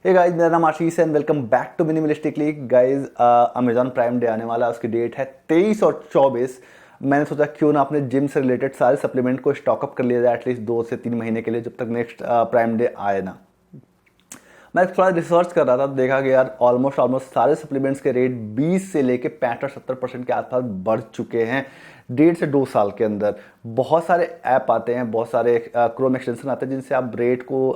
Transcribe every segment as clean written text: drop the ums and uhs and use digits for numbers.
Hey guys, मेरा नाम आशीष है and welcome back to Minimalistically. Guys, Amazon Prime Day आने वाला है। उसकी डेट है 23 और 24। मैंने सोचा क्यों ना अपने जिम से रिलेटेड सारे सप्लीमेंट को स्टॉकअप कर लिया जाए एटलीस्ट 2 से 3 महीने के लिए, जब तक नेक्स्ट प्राइम डे आए ना। मैं थोड़ा रिसर्च कर रहा था तो देखा कि यार ऑलमोस्ट सारे सप्लीमेंट्स के रेट 20 से लेके 65-70% के आसपास बढ़ चुके हैं 1.5 से 2 साल के अंदर। बहुत सारे ऐप आते हैं, बहुत सारे क्रोम एक्सटेंशन आते हैं जिनसे आप रेट को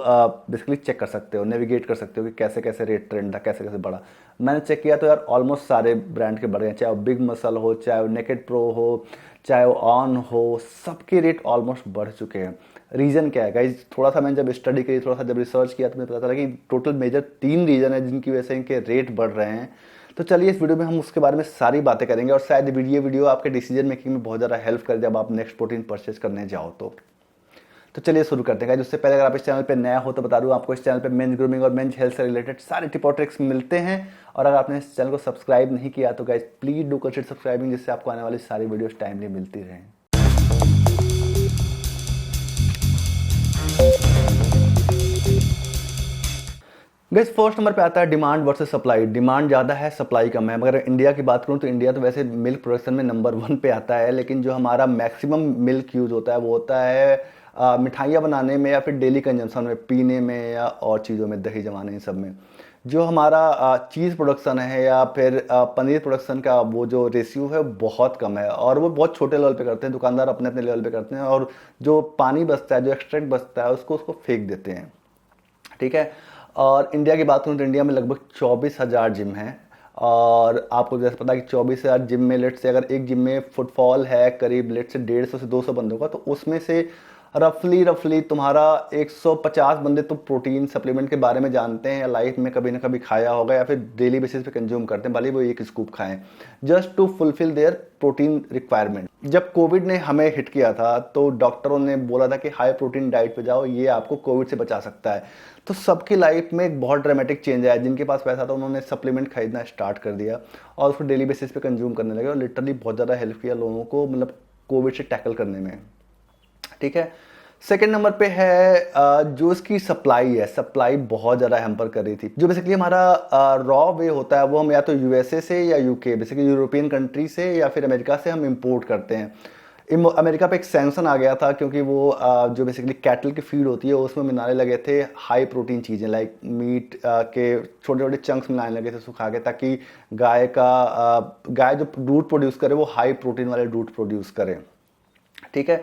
बेसिकली चेक कर सकते हो, नेविगेट कर सकते हो कि कैसे कैसे रेट ट्रेंड था, कैसे कैसे बढ़ा। मैंने चेक किया तो यार ऑलमोस्ट सारे ब्रांड के बढ़ गए, चाहे वो बिग मसल हो, चाहे वो नेकेड प्रो हो, चाहे वो ऑन हो, सबके रेट ऑलमोस्ट बढ़ चुके हैं। रीज़न क्या है गाइज? थोड़ा सा मैंने जब स्टडी करी, थोड़ा सा जब रिसर्च किया तो मुझे पता चला कि टोटल मेजर 3 रीज़न है जिनकी वजह से इनके रेट बढ़ रहे हैं। तो चलिए इस वीडियो में हम उसके बारे में सारी बातें करेंगे और शायद वीडियो आपके डिसीजन मेकिंग में बहुत ज़्यादा हेल्प करे जब आप नेक्स्ट प्रोटीन परचेज करने जाओ तो चलिए शुरू करते हैं। उससे पहले अगर आप इस चैनल पे नया हो तो बता दूं आपको, इस चैनल पे मेंस ग्रूमिंग और मेंस हेल्थ से रिलेटेड सारे टिप और ट्रिक्स मिलते हैं। और अगर आपने इस चैनल को सब्सक्राइब नहीं किया तो guys please do consider subscribing, जिससे आपको आने वाली सारी वीडियोस टाइमली मिलती रहें। गाइस, फर्स्ट नंबर पे आता है डिमांड वर्सेस सप्लाई। डिमांड ज़्यादा है, सप्लाई कम है। मगर इंडिया की बात करूँ तो इंडिया तो वैसे मिल्क प्रोडक्शन में नंबर 1 पे आता है, लेकिन जो हमारा मैक्सिमम मिल्क यूज़ होता है वो होता है मिठाइयाँ बनाने में या फिर डेली कंजम्पशन में, पीने में या और चीज़ों में, दही जमाने इन सब में। जो हमारा चीज़ प्रोडक्शन है या फिर पनीर प्रोडक्शन का वो जो रेशियो है बहुत कम है, और वो बहुत छोटे लेवल पे करते हैं, दुकानदार अपने अपने लेवल पे करते हैं, और जो पानी बचता है, जो एक्सट्रैक्ट बचता है, उसको फेंक देते हैं। ठीक है। और इंडिया की बात करूँ तो इंडिया में लगभग 24,000 जिम हैं। और आपको जैसे पता है कि 24,000 जिम में लेट से अगर एक जिम में फुटफॉल है करीब लेट से 150 से 200 बंदों का, तो उसमें से रफली तुम्हारा 150 बंदे तो प्रोटीन सप्लीमेंट के बारे में जानते हैं या लाइफ में कभी ना कभी खाया होगा या फिर डेली बेसिस पे कंज्यूम करते हैं, भले वो एक स्कूप खाएं just to fulfil their protein requirement. जब कोविड ने हमें हिट किया था तो डॉक्टरों ने बोला था कि हाई प्रोटीन डाइट पे जाओ, ये आपको कोविड से बचा सकता है। तो सबकी लाइफ में एक बहुत ड्रामेटिक चेंज आया। जिनके पास पैसा था उन्होंने सप्लीमेंट खरीदना स्टार्ट कर दिया और उसको डेली बेसिस पे कंज्यूम करने लगे, और लिटरली बहुत ज़्यादा हेल्प किया लोगों को, मतलब कोविड से टैकल करने में। ठीक है। सेकेंड नंबर पे है जो इसकी सप्लाई है, सप्लाई बहुत ज़्यादा हैम्पर कर रही थी। जो बेसिकली हमारा रॉ वे होता है वो हम या तो यूएसए से या यूके, बेसिकली यूरोपियन कंट्री से या फिर अमेरिका से हम इंपोर्ट करते हैं। अमेरिका पे एक सैंक्शन आ गया था क्योंकि वो जो बेसिकली कैटल की फीड होती है उसमें मिलाने लगे थे हाई प्रोटीन चीज़ें, लाइक मीट के छोटे छोटे चंक्स मिलाने लगे थे सुखा के, ताकि गाय जो दूध प्रोड्यूस करे वो हाई प्रोटीन वाले दूध प्रोड्यूस करे। ठीक है।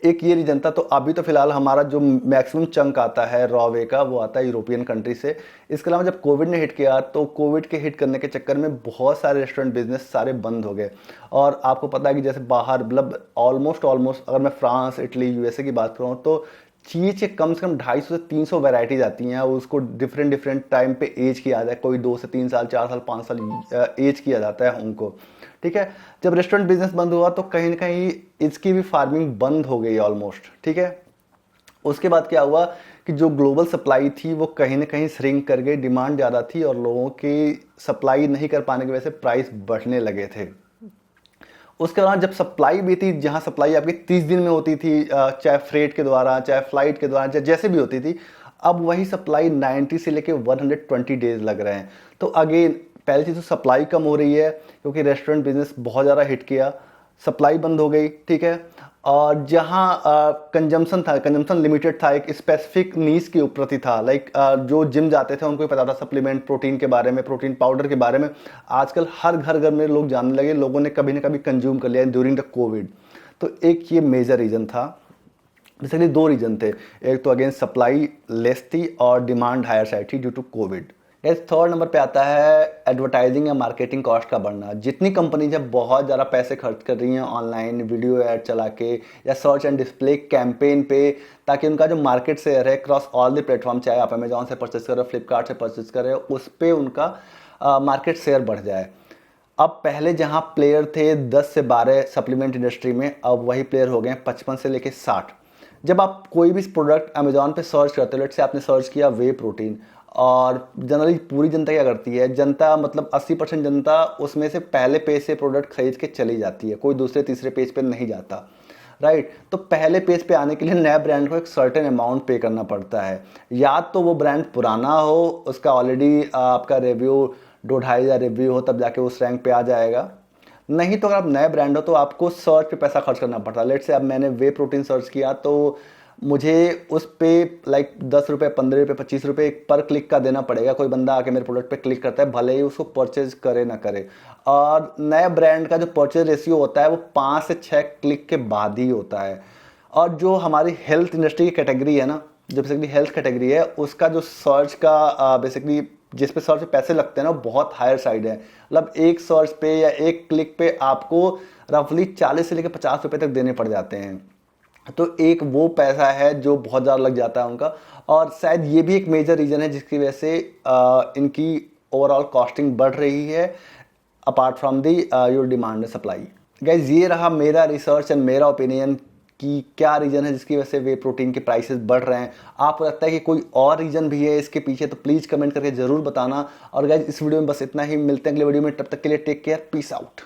एक ये रीजन था। तो अभी तो फिलहाल हमारा जो मैक्सिमम चंक आता है रॉ वे का वो आता है यूरोपियन कंट्री से। इसके अलावा जब कोविड ने हिट किया तो कोविड के हिट करने के चक्कर में बहुत सारे रेस्टोरेंट बिजनेस सारे बंद हो गए। और आपको पता है कि जैसे बाहर मतलब ऑलमोस्ट अगर मैं फ्रांस, इटली, यूएसए की बात करूँ तो चीज़ के कम से कम 250 से 300 वैरायटीज आती हैं। उसको डिफरेंट टाइम पे एज किया जाता है, कोई 2 से 3 साल, 4 साल, 5 साल एज किया जाता है उनको। ठीक है। जब रेस्टोरेंट बिजनेस बंद हुआ तो कहीं ना कहीं इसकी भी फार्मिंग बंद हो गई ऑलमोस्ट। ठीक है। उसके बाद क्या हुआ कि जो ग्लोबल सप्लाई थी वो कहीं ना कहीं श्रिंक कर गई, डिमांड ज़्यादा थी और लोगों की सप्लाई नहीं कर पाने की वजह से प्राइस बढ़ने लगे थे। उसके दौरान जब सप्लाई भी थी, जहां सप्लाई आपकी 30 दिन में होती थी, चाहे फ्रेट के द्वारा, चाहे फ्लाइट के द्वारा, चाहे जैसे भी होती थी, अब वही सप्लाई 90 से लेके 120 डेज लग रहे हैं। तो अगेन पहली चीज़ तो सप्लाई कम हो रही है क्योंकि रेस्टोरेंट बिजनेस बहुत ज़्यादा हिट किया, सप्लाई बंद हो गई। ठीक है। और जहाँ कंजम्पशन लिमिटेड था, एक स्पेसिफिक नीश के प्रति था, लाइक जो जिम जाते थे उनको ही पता था सप्लीमेंट प्रोटीन के बारे में, प्रोटीन पाउडर के बारे में। आजकल हर घर में लोग जानने लगे, लोगों ने कभी ना कभी कंज्यूम कर लिया ड्यूरिंग द कोविड। तो एक ये मेजर रीज़न था। बेसिकली 2 रीज़न थे, एक तो अगेन सप्लाई लेस थी और डिमांड हायर साइड थी ड्यू टू कोविड। इस थर्ड नंबर पे आता है एडवर्टाइजिंग या मार्केटिंग कॉस्ट का बढ़ना। जितनी कंपनी जब बहुत ज़्यादा पैसे खर्च कर रही हैं ऑनलाइन वीडियो ऐड चला के या सर्च एंड डिस्प्ले कैंपेन पे, ताकि उनका जो मार्केट शेयर है क्रॉस ऑल द प्लेटफॉर्म, चाहे आप अमेजॉन से परचेस करो, फ्लिपकार्ट से परचेस करें, उस पर उनका मार्केट शेयर बढ़ जाए। अब पहले जहां प्लेयर थे 10 से 12 सप्लीमेंट इंडस्ट्री में, अब वही प्लेयर हो गए 55 से लेके 60। जब आप कोई भी प्रोडक्ट अमेजोन पे सर्च करते हो, लेट से आपने सर्च किया वे प्रोटीन, और जनरली पूरी जनता क्या करती है, जनता मतलब 80% जनता उसमें से पहले पेज से प्रोडक्ट खरीद के चली जाती है, कोई दूसरे तीसरे पेज पे नहीं जाता। राइट। तो पहले पेज पे आने के लिए नए ब्रांड को एक सर्टेन अमाउंट पे करना पड़ता है, या तो वो ब्रांड पुराना हो, उसका ऑलरेडी आपका रिव्यू 2-2.5 हज़ार रिव्यू हो, तब जाके उस रैंक पे आ जाएगा। नहीं तो अगर आप नए ब्रांड हो तो आपको सर्च पे पैसा खर्च करना पड़ता है। लेट्स से अब मैंने वे प्रोटीन सर्च किया तो मुझे उस पे लाइक 10 रुपये, 15 रुपये, 25 रुपये पर क्लिक का देना पड़ेगा। कोई बंदा आके मेरे प्रोडक्ट पे क्लिक करता है, भले ही उसको परचेज करे ना करे। और नए ब्रांड का जो परचेज रेशियो होता है वो 5 से 6 क्लिक के बाद ही होता है। और जो हमारी हेल्थ इंडस्ट्री की कैटेगरी है ना, जो बेसिकली हेल्थ कैटेगरी है, उसका जो सर्च का बेसिकली जिस पे सर्च पे पैसे लगते हैं ना, वो बहुत हायर साइड है। मतलब एक सर्च पे या एक क्लिक पे आपको रफली 40 से लेकर 50 रुपये तक देने पड़ जाते हैं। तो एक वो पैसा है जो बहुत ज़्यादा लग जाता है उनका। और शायद ये भी एक मेजर रीज़न है जिसकी वजह से इनकी ओवरऑल कॉस्टिंग बढ़ रही है, apart from the your demand and supply. Guys, ये रहा मेरा रिसर्च एंड मेरा ओपिनियन कि क्या रीज़न है जिसकी वजह से वे प्रोटीन के प्राइसेस बढ़ रहे हैं। आपको लगता है कि कोई और रीज़न भी है इसके पीछे, तो प्लीज़ कमेंट करके ज़रूर बताना। और गाइज, इस वीडियो में बस इतना ही, मिलते हैं अगले वीडियो में, तब तक के लिए टेक केयर, पीस आउट।